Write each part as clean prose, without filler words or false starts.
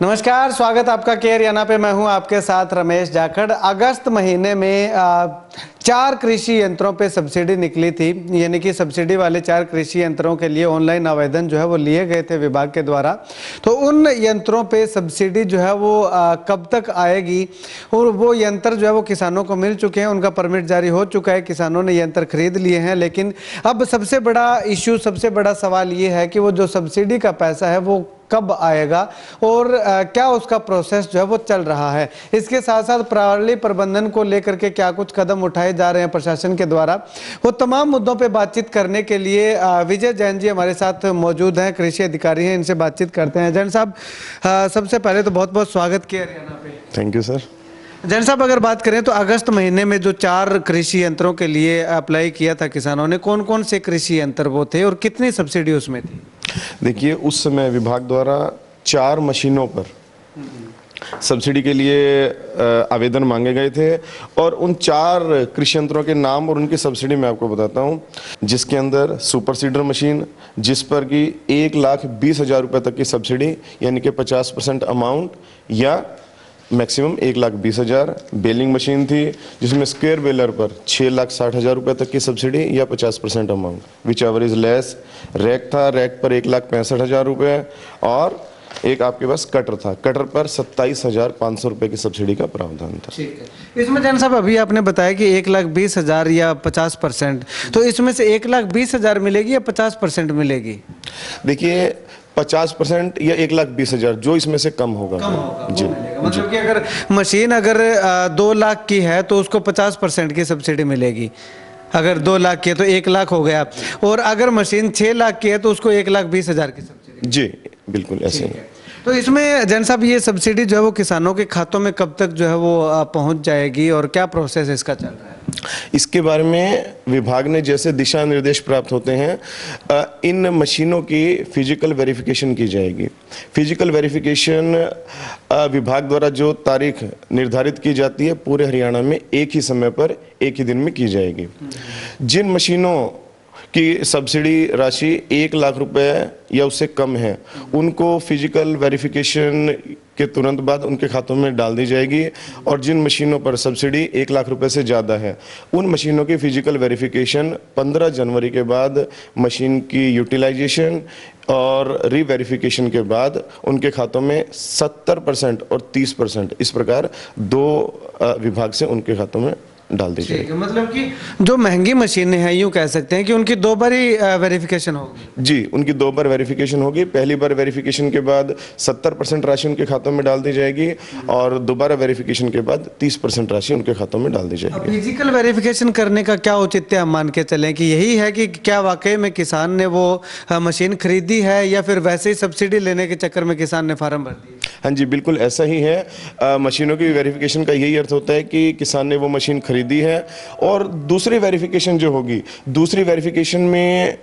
नमस्कार, स्वागत आपका केयर हरियाणा पे। मैं हूं आपके साथ रमेश जाखड़। अगस्त महीने में 4 कृषि यंत्रों पे सब्सिडी निकली थी, यानी कि सब्सिडी वाले 4 कृषि यंत्रों के लिए ऑनलाइन आवेदन जो है वो लिए गए थे विभाग के द्वारा। तो उन यंत्रों पे सब्सिडी जो है वो कब तक आएगी, और वो यंत्र जो है वो किसानों को मिल चुके हैं, उनका परमिट जारी हो चुका है, किसानों ने यंत्र खरीद लिए हैं। लेकिन अब सबसे बड़ा इश्यू, सबसे बड़ा सवाल ये है कि वो जो सब्सिडी का पैसा है वो कब आएगा और क्या उसका प्रोसेस जो है वो चल रहा है। इसके साथ साथ प्रणाली प्रबंधन को लेकर के क्या कुछ कदम उठाए जा रहे हैं प्रशासन के द्वारा, वो तमाम मुद्दों पे बातचीत करने के लिए विजय जैन जी हमारे साथ मौजूद हैं, कृषि अधिकारी हैं। इनसे बातचीत करते हैं। जैन साहब, सबसे पहले तो बहुत बहुत स्वागत किया हरियाणा पे। Thank you sir. जैन साहब, अगर बात करें तो अगस्त महीने में जो 4 कृषि यंत्रों के लिए अप्लाई किया था किसानों ने, कौन कौन से कृषि यंत्र वो थे और कितनी सब्सिडी उसमें थी? देखिए, उस समय विभाग द्वारा 4 मशीनों पर सब्सिडी के लिए आवेदन मांगे गए थे, और उन 4 कृषि यंत्रों के नाम और उनकी सब्सिडी मैं आपको बताता हूं। जिसके अंदर सुपर सीडर मशीन, जिस पर कि 1,20,000 रुपये तक की सब्सिडी, यानी कि 50% अमाउंट या मैक्सिमम 1,20,000। बेलिंग मशीन थी जिसमें स्क्वायर बेलर पर 6,60,000 रुपये तक की सब्सिडी या 50% amount, which ever is less. Rack था, रैक पर 1,65,000 रुपये, और एक आपके पास कटर था, कटर पर 27,500 रुपये की सब्सिडी का प्रावधान था। ठीक है। इसमें जैन साहब अभी आपने बताया कि 1,20,000 या 50%, तो इसमें से 1,20,000 मिलेगी या 50% मिलेगी? देखिए, 50% या 1,20,000, जो इसमें से कम होगा जी। मतलब कि अगर मशीन अगर 2 लाख की है तो उसको 50% की सब्सिडी मिलेगी। अगर 2 लाख की है तो 1 लाख हो गया, और अगर मशीन 6 लाख की है तो उसको 1,20,000 की सब्सिडी। जी बिल्कुल ऐसे ही। तो इसमें जैन साहब ये सब्सिडी जो है वो किसानों के खातों में कब तक जो है वो पहुंच जाएगी और क्या प्रोसेस इसका चल रहा है? इसके बारे में विभाग ने जैसे दिशा निर्देश प्राप्त होते हैं, इन मशीनों की फिजिकल वेरिफिकेशन की जाएगी। फिजिकल वेरिफिकेशन विभाग द्वारा जो तारीख निर्धारित की जाती है, पूरे हरियाणा में एक ही समय पर एक ही दिन में की जाएगी। जिन मशीनों की सब्सिडी राशि 1 लाख रुपए या उससे कम है, उनको फिजिकल वेरिफिकेशन के तुरंत बाद उनके खातों में डाल दी जाएगी, और जिन मशीनों पर सब्सिडी 1 लाख रुपए से ज़्यादा है, उन मशीनों की फिजिकल वेरिफिकेशन 15 जनवरी के बाद मशीन की यूटिलाइजेशन और रीवेरिफिकेशन के बाद उनके खातों में 70% और 30% इस प्रकार 2 विभाग से उनके खातों में डाल दी जाएगी। मतलब कि जो महंगी मशीनें हैं, यूं कह सकते हैं कि उनकी 2 बार ही वेरिफिकेशन होगी। जी, उनकी 2 बार वेरिफिकेशन होगी। पहली बार वेरिफिकेशन के बाद 70% राशि उनके खातों में डाल दी जाएगी, और दोबारा वेरिफिकेशन के बाद 30% राशि उनके खातों में डाल दी जाएगी। फिजिकल वेरिफिकेशन करने का क्या औचित्य हम मान के चलें कि यही है कि क्या वाकई में किसान ने वो मशीन खरीदी है, या फिर वैसे ही सब्सिडी लेने के चक्कर में किसान ने फार्म भर दिया? हाँ जी, बिल्कुल ऐसा ही है। मशीनों की वेरिफिकेशन का यही अर्थ होता है कि किसान ने वो मशीन खरीदी है। और दूसरी वेरिफिकेशन जो होगी, दूसरी वेरिफिकेशन में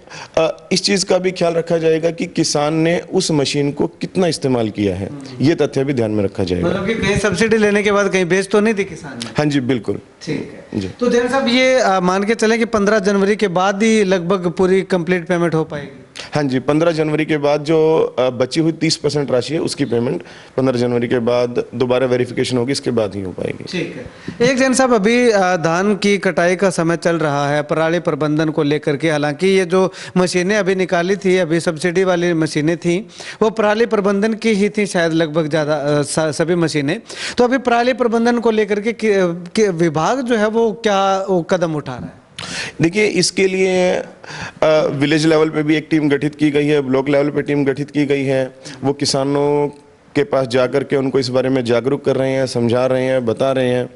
इस चीज़ का भी ख्याल रखा जाएगा कि किसान ने उस मशीन को कितना इस्तेमाल किया है, ये तथ्य भी ध्यान में रखा जाएगा। मतलब कि कहीं सब्सिडी लेने के बाद कहीं बेच तो नहीं थी किसान ने? हाँ जी, बिल्कुल। ठीक है जी। तो जैन साहब, ये मान के चलें कि 15 जनवरी के बाद ही लगभग पूरी कंप्लीट पेमेंट हो पाएगी? हाँ जी, 15 जनवरी के बाद जो बची हुई 30% राशि है, उसकी पेमेंट 15 जनवरी के बाद दोबारा वेरिफिकेशन होगी, इसके बाद ही हो पाएगी। ठीक है। एक जैन साहब, अभी धान की कटाई का समय चल रहा है, पराली प्रबंधन को लेकर के, हालांकि ये जो मशीनें अभी निकाली थी, अभी सब्सिडी वाली मशीनें थी, वो पराली प्रबंधन की ही थी शायद लगभग ज़्यादा सभी मशीनें। तो अभी पराली प्रबंधन को लेकर के विभाग जो है वो क्या कदम उठा रहा है? देखिए, इसके लिए विलेज लेवल पे भी एक टीम गठित की गई है, ब्लॉक लेवल पे टीम गठित की गई है। वो किसानों के पास जाकर के उनको इस बारे में जागरूक कर रहे हैं, समझा रहे हैं, बता रहे हैं।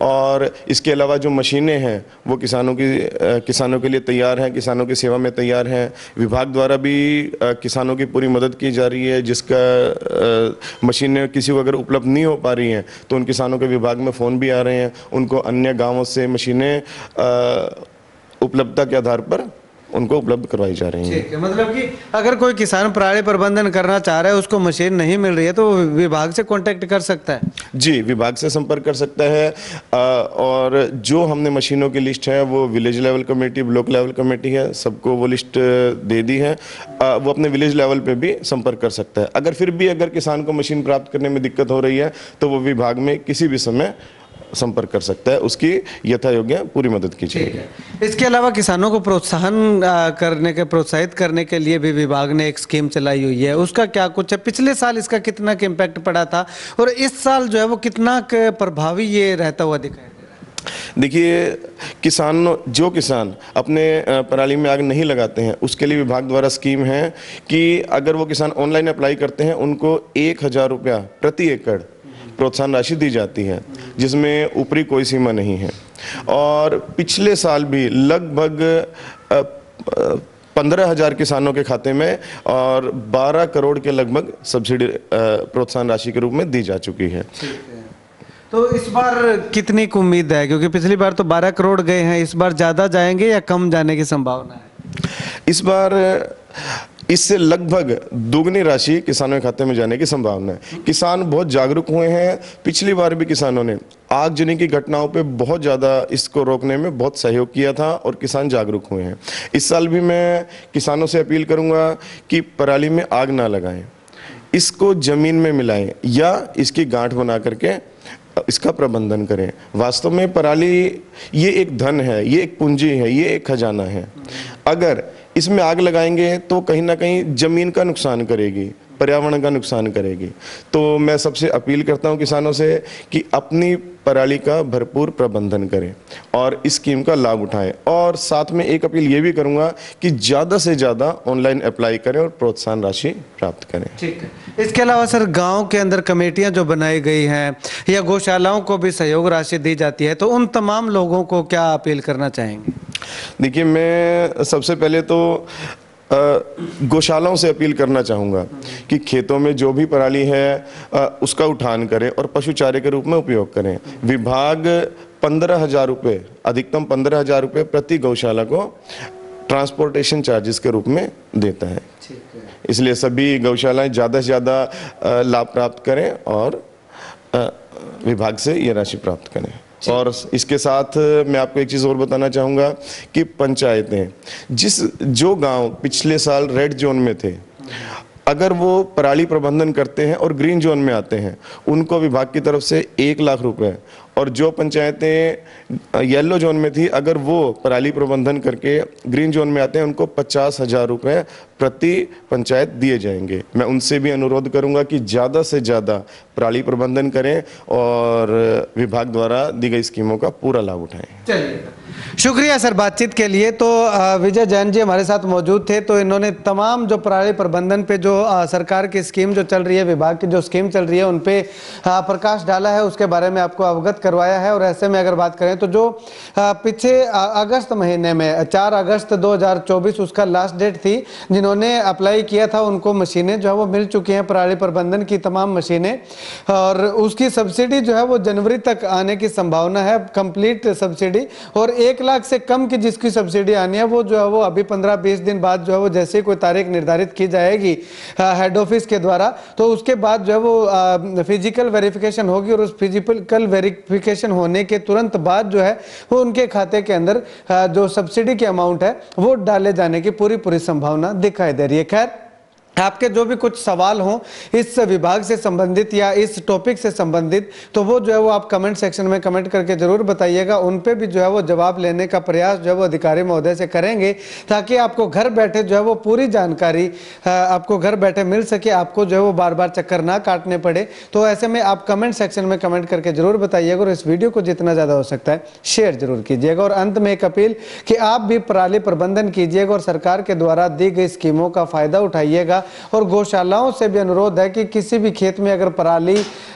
और इसके अलावा जो मशीनें हैं वो किसानों के लिए तैयार हैं, किसानों की सेवा में तैयार हैं। विभाग द्वारा भी किसानों की पूरी मदद की जा रही है। जिसका मशीनें किसी को अगर उपलब्ध नहीं हो पा रही हैं, तो उन किसानों के विभाग में फ़ोन भी आ रहे हैं, उनको अन्य गाँवों से मशीनें उपलब्धता के आधार पर उनको उपलब्ध करवाई जा रही हैं। ठीक है, मतलब कि अगर कोई किसान पराली प्रबंधन करना चाह रहा है, उसको मशीन नहीं मिल रही है, तो विभाग से कांटेक्ट कर सकता है? जी, विभाग से संपर्क कर सकता है। और जो हमने मशीनों की लिस्ट है वो village level committee, block level committee है, सबको वो लिस्ट दे दी है। वो अपने विलेज लेवल पे भी संपर्क कर सकता है। अगर किसान को मशीन प्राप्त करने में दिक्कत हो रही है तो वो विभाग में किसी भी समय संपर्क कर सकता है, उसकी यथा योग्य पूरी मदद की जाएगी। इसके अलावा किसानों को प्रोत्साहित करने के लिए भी विभाग ने एक स्कीम चलाई हुई है, उसका क्या कुछ है? पिछले साल इसका कितना इम्पैक्ट पड़ा था और इस साल जो है वो कितना प्रभावी ये रहता हुआ दिखाई दे रहा है? देखिए, जो किसान अपने पराली में आग नहीं लगाते हैं उसके लिए विभाग द्वारा स्कीम है कि अगर वो किसान ऑनलाइन अप्लाई करते हैं उनको 1,000 रुपया प्रति एकड़ प्रोत्साहन राशि दी जाती है, जिसमें ऊपरी कोई सीमा नहीं है। और पिछले साल भी लगभग 15,000 किसानों के खाते में और 12 करोड़ के लगभग सब्सिडी प्रोत्साहन राशि के रूप में दी जा चुकी है। तो इस बार कितनी उम्मीद है, क्योंकि पिछली बार तो 12 करोड़ गए हैं, इस बार ज़्यादा जाएंगे या कम जाने की संभावना है? इस बार इससे लगभग दुगनी राशि किसानों के खाते में जाने की संभावना है। किसान बहुत जागरूक हुए हैं। पिछली बार भी किसानों ने आगजनी की घटनाओं पे बहुत ज़्यादा इसको रोकने में बहुत सहयोग किया था और किसान जागरूक हुए हैं। इस साल भी मैं किसानों से अपील करूंगा कि पराली में आग ना लगाएं, इसको जमीन में मिलाएं या इसकी गांठ बना करके इसका प्रबंधन करें। वास्तव में पराली ये एक धन है, ये एक पूंजी है, ये एक खजाना है। अगर इसमें आग लगाएंगे तो कहीं ना कहीं जमीन का नुकसान करेगी, पर्यावरण का नुकसान करेगी। तो मैं सबसे अपील करता हूं किसानों से कि अपनी पराली का भरपूर प्रबंधन करें और इस स्कीम का लाभ उठाएं। और साथ में एक अपील ये भी करूंगा कि ज़्यादा से ज़्यादा ऑनलाइन अप्लाई करें और प्रोत्साहन राशि प्राप्त करें। ठीक है। इसके अलावा सर, गांव के अंदर कमेटियां जो बनाई गई हैं या गौशालाओं को भी सहयोग राशि दी जाती है, तो उन तमाम लोगों को क्या अपील करना चाहेंगे? देखिए, मैं सबसे पहले तो गौशालाओं से अपील करना चाहूँगा कि खेतों में जो भी पराली है उसका उठान करें और पशु चारे के रूप में उपयोग करें। विभाग 15,000 रुपये, अधिकतम 15,000 रुपये प्रति गौशाला को ट्रांसपोर्टेशन चार्जेस के रूप में देता है। इसलिए सभी गौशालाएं ज़्यादा से ज़्यादा लाभ प्राप्त करें और विभाग से ये राशि प्राप्त करें। और इसके साथ मैं आपको एक चीज़ और बताना चाहूँगा कि पंचायतें जो गांव पिछले साल रेड जोन में थे, अगर वो पराली प्रबंधन करते हैं और ग्रीन जोन में आते हैं, उनको विभाग की तरफ से 1 लाख रुपए, और जो पंचायतें येलो जोन में थी अगर वो पराली प्रबंधन करके ग्रीन जोन में आते हैं, उनको 50,000 रुपये प्रति पंचायत दिए जाएंगे। मैं उनसे भी अनुरोध करूंगा कि ज़्यादा से ज़्यादा पराली प्रबंधन करें और विभाग द्वारा दी गई स्कीमों का पूरा लाभ उठाएं। चलिए, शुक्रिया सर बातचीत के लिए। तो विजय जैन जी हमारे साथ मौजूद थे, तो इन्होंने तमाम जो पराली प्रबंधन पे जो सरकार की स्कीम जो चल रही है, विभाग की जो स्कीम चल रही है, उन पे प्रकाश डाला है, उसके बारे में आपको अवगत करवाया है। और ऐसे में अगर बात करें तो जो पीछे अगस्त महीने में 4 अगस्त 2024 उसका लास्ट डेट थी, जिन्होंने अप्लाई किया था उनको मशीनें जो है वो मिल चुकी हैं, पराली प्रबंधन की तमाम मशीनें, और उसकी सब्सिडी जो है वो जनवरी तक आने की संभावना है, कंप्लीट सब्सिडी। और 1 लाख से कम की जिसकी सब्सिडी आनी है वो जो है वो अभी 15-20 दिन बाद जो है वो जैसे कोई तारीख निर्धारित की जाएगी हेड ऑफिस के द्वारा, तो उसके बाद जो है वो फिजिकल वेरिफिकेशन होगी और उस फिजिकल वेरिफिकेशन होने के तुरंत बाद जो है वो उनके खाते के अंदर जो सब्सिडी की अमाउंट है वो डाले जाने की पूरी संभावना दिखाई दे रही है। खैर, आपके जो भी कुछ सवाल हों इस विभाग से संबंधित या इस टॉपिक से संबंधित, तो वो जो है वो आप कमेंट सेक्शन में कमेंट करके जरूर बताइएगा। उन पे भी जो है वो जवाब लेने का प्रयास जो है वो अधिकारी महोदय से करेंगे, ताकि आपको घर बैठे जो है वो पूरी जानकारी आपको घर बैठे मिल सके, आपको जो है वो बार बार चक्कर ना काटने पड़े। तो ऐसे में आप कमेंट सेक्शन में कमेंट करके जरूर बताइएगा और इस वीडियो को जितना ज़्यादा हो सकता है शेयर जरूर कीजिएगा। और अंत में एक अपील कि आप भी पराली प्रबंधन कीजिएगा और सरकार के द्वारा दी गई स्कीमों का फायदा उठाइएगा। और गौशालाओं से भी अनुरोध है कि किसी भी खेत में अगर पराली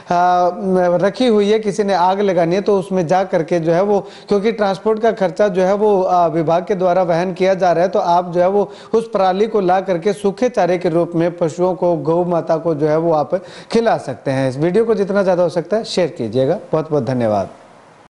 रखी हुई है, किसी ने आग लगानी है, तो उसमें जा करके जो है वो, क्योंकि ट्रांसपोर्ट का खर्चा जो है वो विभाग के द्वारा वहन किया जा रहा है, तो आप जो है वो उस पराली को ला करके सूखे चारे के रूप में पशुओं को, गौ माता को जो है वो आप खिला सकते हैं। इस वीडियो को जितना ज़्यादा हो सकता है शेयर कीजिएगा। बहुत बहुत धन्यवाद।